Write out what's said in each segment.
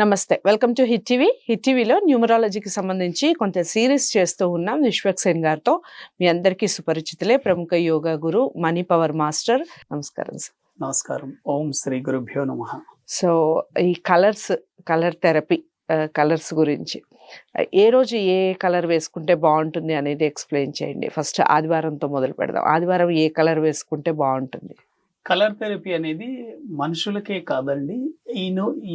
నమస్తే, welcome to hit TV. Hit టీవీలో న్యూమరాలజీకి సంబంధించి కొంత సిరీస్ చేస్తూ ఉన్నాం విశ్వక్సేన్ గారితో. మీ అందరికీ సుపరిచితులే, ప్రముఖ యోగా గురు, మనీ పవర్ మాస్టర్. నమస్కారం సార్. నమస్కారం. ఓం శ్రీ గురుభ్యో నమః. సో ఈ కలర్ థెరపీ, కలర్స్ గురించి ఏ రోజు ఏ కలర్ వేసుకుంటే బాగుంటుంది అనేది ఎక్స్ప్లెయిన్ చేయండి. ఫస్ట్ ఆదివారంతో మొదలు పెడదాం. ఆదివారం ఏ కలర్ వేసుకుంటే బాగుంటుంది? కలర్ థెరపీ అనేది మనుషులకే కాదండి,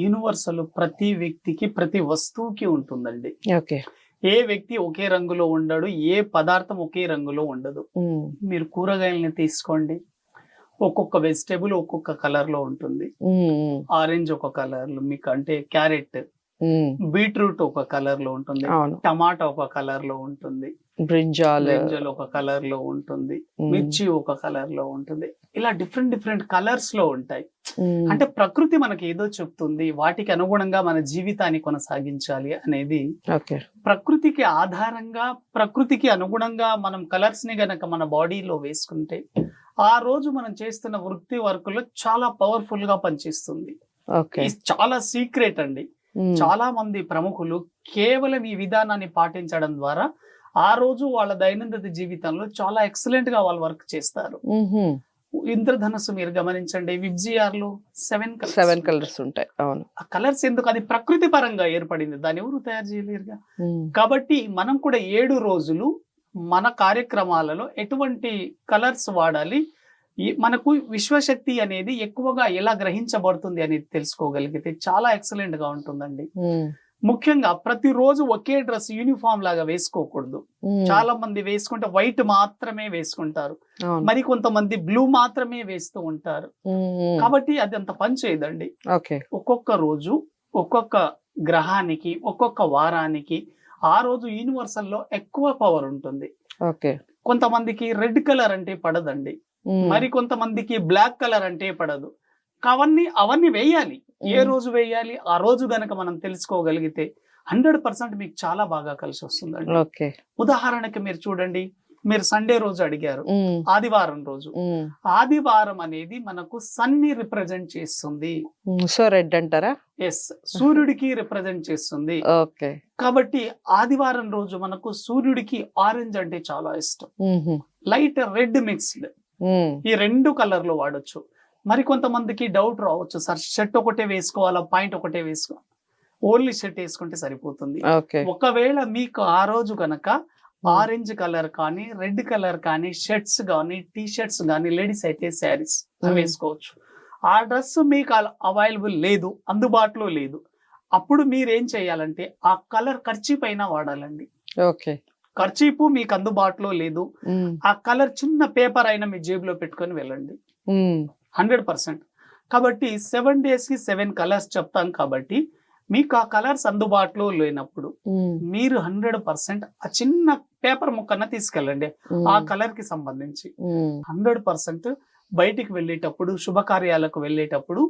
యూనివర్సల్ ప్రతి వ్యక్తికి, ప్రతి వస్తువుకి ఉంటుందండి. ఓకే. ఏ వ్యక్తి ఒకే రంగులో ఉండడు, ఏ పదార్థం ఒకే రంగులో ఉండదు. మీరు కూరగాయలని తీసుకోండి, ఒక్కొక్క వెజిటేబుల్ ఒక్కొక్క కలర్ లో ఉంటుంది. ఆరెంజ్ ఒక కలర్ లో మీకు, అంటే క్యారెట్, బీట్రూట్ ఒక కలర్ లో ఉంటుంది, టమాటా ఒక కలర్ లో ఉంటుంది, బ్రింజాల్ ఒక కలర్ లో ఉంటుంది, మిర్చి ఒక కలర్ లో ఉంటుంది. ఇలా డిఫరెంట్ కలర్స్ లో ఉంటాయి. అంటే ప్రకృతి మనకి ఏదో చెప్తుంది, వాటికి అనుగుణంగా మన జీవితాన్ని కొనసాగించాలి అనేది. ప్రకృతికి ఆధారంగా, ప్రకృతికి అనుగుణంగా మనం కలర్స్ ని గనక మన బాడీలో వేసుకుంటే ఆ రోజు మనం చేస్తున్న వృత్తి వర్కులో చాలా పవర్ఫుల్ గా పనిచేస్తుంది. చాలా సీక్రెట్ అండి. చాలా మంది ప్రముఖులు కేవలం ఈ విధానాన్ని పాటించడం ద్వారా ఆ రోజు వాళ్ళ దైనందిన జీవితంలో చాలా ఎక్సలెంట్ గా వాళ్ళు వర్క్ చేస్తారు. ఇంద్రధనస్సు మీరు గమనించండి, విబ్జిఆర్ లో 7 కలర్స్ ఉంటాయి. అవును. ఆ కలర్స్ ఎందుకు? అది ప్రకృతి పరంగా ఏర్పడింది, దాన్ని ఎవరు తయారు చేయలేరుగా. కాబట్టి మనం కూడా 7 రోజులు మన కార్యక్రమాలలో ఎటువంటి కలర్స్ వాడాలి, మనకు విశ్వశక్తి అనేది ఎక్కువగా ఎలా గ్రహించబడుతుంది అనేది తెలుసుకోగలిగితే చాలా ఎక్సలెంట్ గా ఉంటుందండి. ముఖ్యంగా ప్రతిరోజు ఒకే డ్రెస్ యూనిఫామ్ లాగా వేసుకోకూడదు. చాలా మంది వేసుకుంటే వైట్ మాత్రమే వేసుకుంటారు, మరి కొంతమంది బ్లూ మాత్రమే వేస్తూ ఉంటారు. కాబట్టి అది అంత పని చేయదండి. ఒక్కొక్క రోజు ఒక్కొక్క గ్రహానికి, ఒక్కొక్క వారానికి ఆ రోజు యూనివర్సల్ లో ఎక్కువ పవర్ ఉంటుంది. కొంతమందికి రెడ్ కలర్ అంటే పడదండి, మరి కొంతమందికి బ్లాక్ కలర్ అంటే పడదు. అవన్నీ వేయాలి. ఏ రోజు వేయాలి ఆ రోజు గనక మనం తెలుసుకోగలిగితే 100% మీకు చాలా బాగా కలిసి వస్తుందండి. ఉదాహరణకి మీరు చూడండి, మీరు సండే రోజు అడిగారు, ఆదివారం రోజు. ఆదివారం అనేది మనకు సన్ ని రిప్రజెంట్ చేస్తుంది. సో రెడ్ అంటారా? ఎస్, సూర్యుడికి రిప్రజెంట్ చేస్తుంది. కాబట్టి ఆదివారం రోజు మనకు సూర్యుడికి ఆరెంజ్ అంటే చాలా ఇష్టం. లైట్ రెడ్ మిక్స్డ్, ఈ 2 కలర్ లో వాడొచ్చు. మరి కొంతమందికి డౌట్ రావచ్చు, సార్ షర్ట్ ఒకటే వేసుకోవాలా, పాయింట్ ఒకటే వేసుకోవాలి? ఓన్లీ షర్ట్ వేసుకుంటే సరిపోతుంది. ఒకవేళ మీకు ఆ రోజు గనక ఆరెంజ్ కలర్ కానీ, రెడ్ కలర్ కానీ, షర్ట్స్ కానీ, టీ షర్ట్స్ కానీ, లేడీస్ అయితే శారీస్ వేసుకోవచ్చు. ఆ డ్రెస్ మీకు అవైలబుల్ లేదు, అందుబాటులో లేదు, అప్పుడు మీరేం చేయాలంటే ఆ కలర్ కర్చీఫ్ అయినా వాడాలండి. కర్చీఫ్ మీకు అందుబాటులో లేదు, ఆ కలర్ చిన్న పేపర్ అయినా మీ జేబులో పెట్టుకొని వెళ్ళండి. 100%. కాబట్టి 7 days కి 7 కలర్స్ చెప్తాం. కాబట్టి మీకు ఆ కలర్స్ అందుబాటులో లేనప్పుడు మీరు 100% ఆ చిన్న పేపర్ ముక్కన తీసుకెళ్ళండి ఆ కలర్ కి సంబంధించి. 100% బయటికి వెళ్ళేటప్పుడు, శుభకార్యాలకు వెళ్ళేటప్పుడు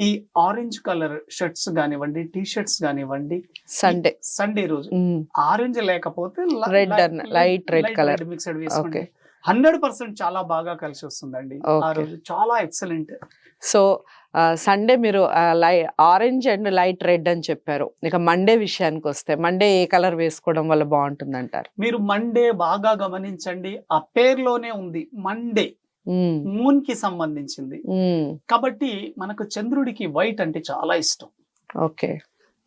ఈ ఆరెంజ్ కలర్ షర్ట్స్ కానివ్వండి, టీ షర్ట్స్ కానివ్వండి, సండే రోజు ఆరెంజ్ లేకపోతే లైట్ రెడ్ కలర్ మిక్స్డ్ వేసుకోండి. 100% చాలా బాగా కలిసి వస్తుందండి. ఆ రోజు చాలా ఎక్సలెంట్. సో సండే మీరు ఆరెంజ్ అండ్ లైట్ రెడ్ అని చెప్పారు. ఇక మండే విషయానికి వస్తే, మండే ఏ కలర్ వేసుకోవడం వల్ల బాగుంటుంది అంటారు? మీరు మండే బాగా గమనించండి, ఆ పేరులోనే ఉంది మండే, మూన్ కి సంబంధించింది. కాబట్టి మనకు చంద్రుడికి వైట్ అంటే చాలా ఇష్టం.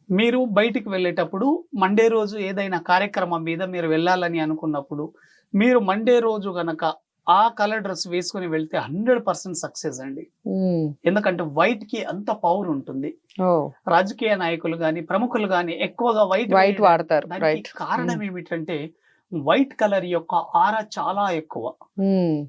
మీరు బయటికి వెళ్ళేటప్పుడు మండే రోజు ఏదైనా కార్యక్రమం మీద మీరు వెళ్ళాలని అనుకున్నప్పుడు మీరు మండే రోజు గనక ఆ కలర్ డ్రెస్ వేసుకుని వెళ్తే 100% సక్సెస్ అండి. ఎందుకంటే వైట్ కి అంత పవర్ ఉంటుంది. రాజకీయ నాయకులు గాని, ప్రముఖులు గాని ఎక్కువగా వైట్ వాడతారు. కారణం ఏమిటంటే వైట్ కలర్ యొక్క ఆరా చాలా ఎక్కువ,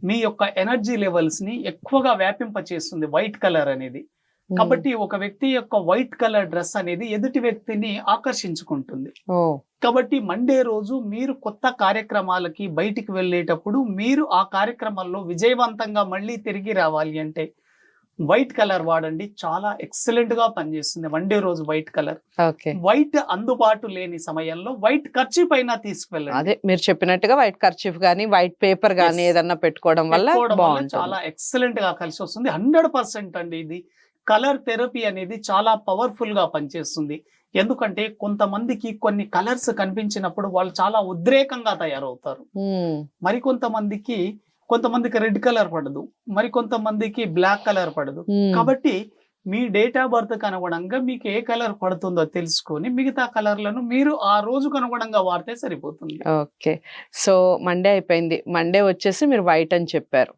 మీ యొక్క ఎనర్జీ లెవెల్స్ ని ఎక్కువగా వ్యాపింప చేస్తుంది వైట్ కలర్ అనేది. కాబట్టి ఒక వ్యక్తి యొక్క వైట్ కలర్ డ్రెస్ అనేది ఎదుటి వ్యక్తిని ఆకర్షించుకుంటుంది. కాబట్టి మండే రోజు మీరు కొత్త కార్యక్రమాలకి బయటికి వెళ్ళేటప్పుడు మీరు ఆ కార్యక్రమాల్లో విజయవంతంగా మళ్ళీ తిరిగి రావాలి అంటే వైట్ కలర్ వాడండి, చాలా ఎక్సలెంట్ గా పనిచేస్తుంది మండే రోజు వైట్ కలర్. వైట్ అందుబాటు లేని సమయంలో వైట్ కర్చీఫ్ అయినా తీసుకువెళ్ళండి. అదే మీరు చెప్పినట్టుగా వైట్ కర్చీఫ్ గానీ, వైట్ పేపర్ గానీ ఏదన్నా పెట్టుకోవడం వల్ల చాలా ఎక్సలెంట్ గా కలిసి వస్తుంది. 100% అండి. ఇది కలర్ థెరపీ అనేది చాలా పవర్ఫుల్ గా పనిచేస్తుంది. ఎందుకంటే కొంతమందికి కొన్ని కలర్స్ కనిపించినప్పుడు వాళ్ళు చాలా ఉద్రేకంగా తయారవుతారు. కొంతమందికి రెడ్ కలర్ పడదు, మరి కొంతమందికి బ్లాక్ కలర్ పడదు. కాబట్టి మీ డేట్ ఆఫ్ బర్త్ కి అనుగుణంగా మీకు ఏ కలర్ పడుతుందో తెలుసుకొని మిగతా కలర్లను మీరు ఆ రోజుకు అనుగుణంగా వాడితే సరిపోతుంది. ఓకే. సో మండే అయిపోయింది. మండే వచ్చేసి మీరు వైట్ అని చెప్పారు.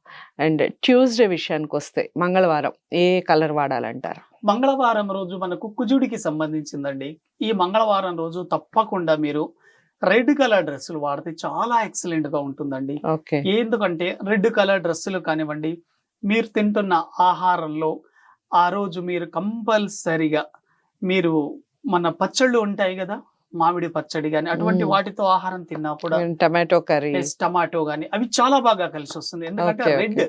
అండ్ ట్యూస్డే విషయానికి వస్తే మంగళవారం ఏ కలర్ వాడాలంటారు? మంగళవారం రోజు మనకు కుజుడికి సంబంధించిందండి. ఈ మంగళవారం రోజు తప్పకుండా మీరు రెడ్ కలర్ డ్రెస్సులు వాడితే చాలా ఎక్సలెంట్ గా ఉంటుందండి. ఓకే. ఎందుకంటే రెడ్ కలర్ డ్రెస్సులు కానివ్వండి, మీరు తింటున్న ఆహారంలో ఆ రోజు మీరు కంపల్సరిగా మీరు మన పచ్చళ్ళు ఉంటాయి కదా, మామిడి పచ్చడి గాని అటువంటి వాటితో ఆహారం తిన్నా కూడా టమాటో కర్రీ, టమాటో గాని అవి చాలా బాగా కలిసి వస్తుంది. ఎందుకంటే Okay, రెడ్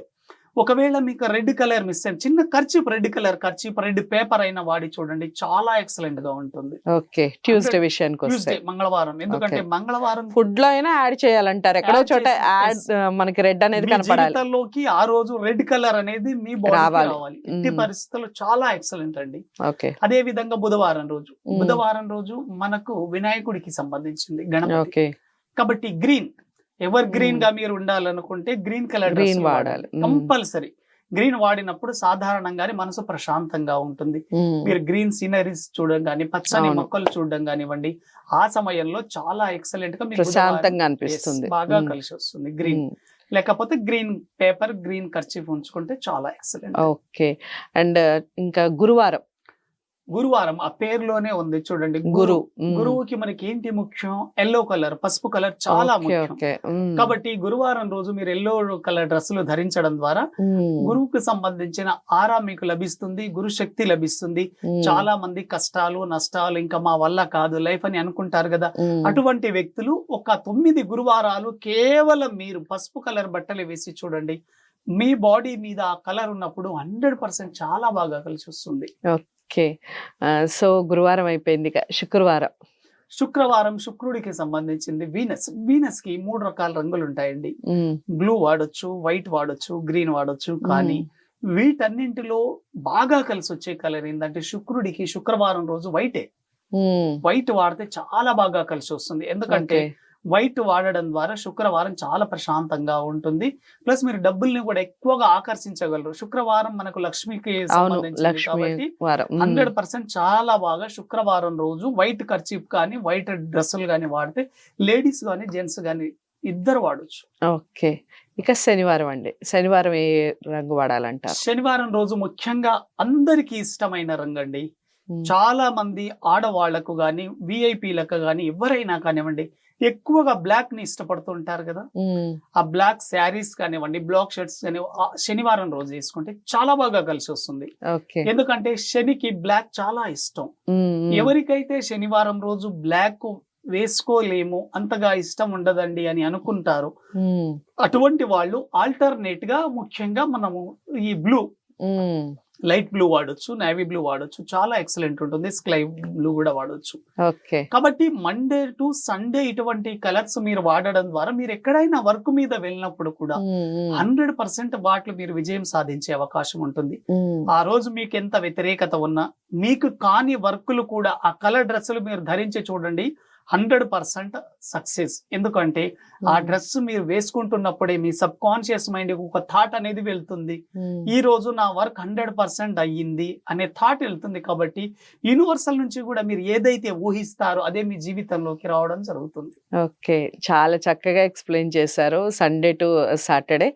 ఒకవేళ మీకు రెడ్ కలర్ మిస్ అయింది, చిన్న kerchief red colour kerchief red paper అయినా వాడి చూడండి, చాలా ఎక్సలెంట్ గా ఉంటుంది. ఓకే. ట్యూస్డే విషయానికి వస్తే ట్యూస్డే మంగళవారం, ఎందుకంటే మంగళవారం ఫుడ్ లో అయినా యాడ్ చేయాలంటారు. ఎక్కడో Add చోట చేసి, యాడ్ మనకి రెడ్ అనేది మీ కనపడాలి. జీవితంలోకి ఆ రోజు రెడ్ కలర్ అనేది మీ బాడీకి రావాలి. రావాలి. ఎట్టి పరిస్థితుల్లో చాలా ఎక్సలెంట్ అండి. ఓకే. అదే విధంగా బుధవారం రోజు మనకు వినాయకుడికి సంబంధించింది, గణపతి. ఓకే. కాబట్టి గ్రీన్ ఎవర్ గ్రీన్ గా మీరు ఉండాలనుకుంటే గ్రీన్ కలర్ గ్రీన్ వాడాలి. కంపల్సరీ. గ్రీన్ వాడినప్పుడు సాధారణంగానే మనసు ప్రశాంతంగా ఉంటుంది. మీరు గ్రీన్ సీనరీస్ చూడడం కానీ, పచ్చని అవును. మొక్కలు చూడడం కానివ్వండి, ఆ సమయంలో చాలా ఎక్సలెంట్ గా మీకు ప్రశాంతంగా అనిపిస్తుంది. బాగా కలిసి వస్తుంది గ్రీన్. లేకపోతే గ్రీన్ పేపర్, గ్రీన్ కర్చీఫ్ ఉంచుకుంటే చాలా ఎక్సలెంట్. ఓకే. అండ్ ఇంకా గురువారం ఆ పేరులోనే ఉంది చూడండి, గురువుకి మనకి ఏంటి ముఖ్యం? ఎల్లో కలర్, పసుపు కలర్ చాలా ముఖ్యం. కాబట్టి గురువారం రోజు మీరు ఎల్లో కలర్ డ్రెస్సులు ధరించడం ద్వారా గురువుకి సంబంధించిన ఆరా మీకు లభిస్తుంది, గురు శక్తి లభిస్తుంది. చాలా మంది కష్టాలు, నష్టాలు ఇంకా మా వల్ల కాదు లైఫ్ అని అనుకుంటారు కదా, అటువంటి వ్యక్తులు ఒక 9 గురువారాలు కేవలం మీరు పసుపు కలర్ బట్టలు వేసి చూడండి. మీ బాడీ మీద ఆ కలర్ ఉన్నప్పుడు 100% చాలా బాగా కలిసి వస్తుంది. ఓకే. సో గురువారం అయిపోయింది. ఇక శుక్రవారం శుక్రుడికి సంబంధించింది వీనస్ కి 3 రకాల రంగులు ఉంటాయండి. బ్లూ వాడొచ్చు, వైట్ వాడొచ్చు, గ్రీన్ వాడొచ్చు. కానీ వీటన్నింటిలో బాగా కలిసి వచ్చే కలర్ ఏంటంటే శుక్రుడికి శుక్రవారం రోజు వైట్ వాడితే చాలా బాగా కలిసి వస్తుంది. ఎందుకంటే వైట్ వాడడం ద్వారా శుక్రవారం చాలా ప్రశాంతంగా ఉంటుంది. ప్లస్ మీరు డబ్బుల్ని కూడా ఎక్కువగా ఆకర్షించగలరు. శుక్రవారం మనకు లక్ష్మికి సంబంధించింది కాబట్టి 100% చాలా బాగా శుక్రవారం రోజు వైట్ కర్చీఫ్ కానీ, వైట్ డ్రెస్సులు కానీ వాడితే లేడీస్ కానీ, జెంట్స్ కానీ ఇద్దరు వాడొచ్చు. ఓకే. ఇక శనివారం ఏ రంగు వాడాలంటారు? శనివారం రోజు ముఖ్యంగా అందరికి ఇష్టమైన రంగు అండి. చాలా మంది ఆడవాళ్లకు గాని, విఐపీలకు గాని, ఎవరైనా కానివ్వండి, ఎక్కువగా బ్లాక్ ని ఇష్టపడుతుంటారు కదా. ఆ బ్లాక్ శారీస్ కానివ్వండి, బ్లాక్ షర్ట్స్ కానీ శనివారం రోజు వేసుకుంటే చాలా బాగా కలిసి వస్తుంది. ఎందుకంటే శనికి బ్లాక్ చాలా ఇష్టం. ఎవరికైతే శనివారం రోజు బ్లాక్ వేసుకోలేము, అంతగా ఇష్టం ఉండదండి అని అనుకుంటారు, అటువంటి వాళ్ళు ఆల్టర్నేట్ గా ముఖ్యంగా మనము ఈ బ్లూ, లైట్ బ్లూ వాడొచ్చు, నేవీ బ్లూ వాడొచ్చు, చాలా ఎక్సలెంట్ ఉంటుంది. స్కై బ్లూ కూడా వాడొచ్చు. కాబట్టి మండే టు సండే ఇటువంటి కలర్స్ మీరు వాడడం ద్వారా మీరు ఎక్కడైనా వర్క్ మీద వెళ్ళినప్పుడు కూడా 100% వాటిలో మీరు విజయం సాధించే అవకాశం ఉంటుంది. ఆ రోజు మీకు ఎంత వ్యతిరేకత ఉన్నా, మీకు కాని వర్కులు కూడా ఆ కలర్ డ్రెస్సులు మీరు ధరించి చూడండి, 100% సక్సెస్. ఎందుకంటే ఆ డ్రెస్ మీరు వేసుకుంటున్నప్పుడే మీ సబ్ కాన్షియస్ మైండ్ ఒక థాట్ అనేది వెళ్తుంది, ఈ రోజు నా వర్క్ 100% అయ్యింది అనే థాట్ వెళ్తుంది. కాబట్టి యూనివర్సల్ నుంచి కూడా మీరు ఏదైతే ఊహిస్తారో అదే మీ జీవితంలోకి రావడం జరుగుతుంది. ఓకే. చాలా చక్కగా ఎక్స్ప్లెయిన్ చేశారు. Sunday to Saturday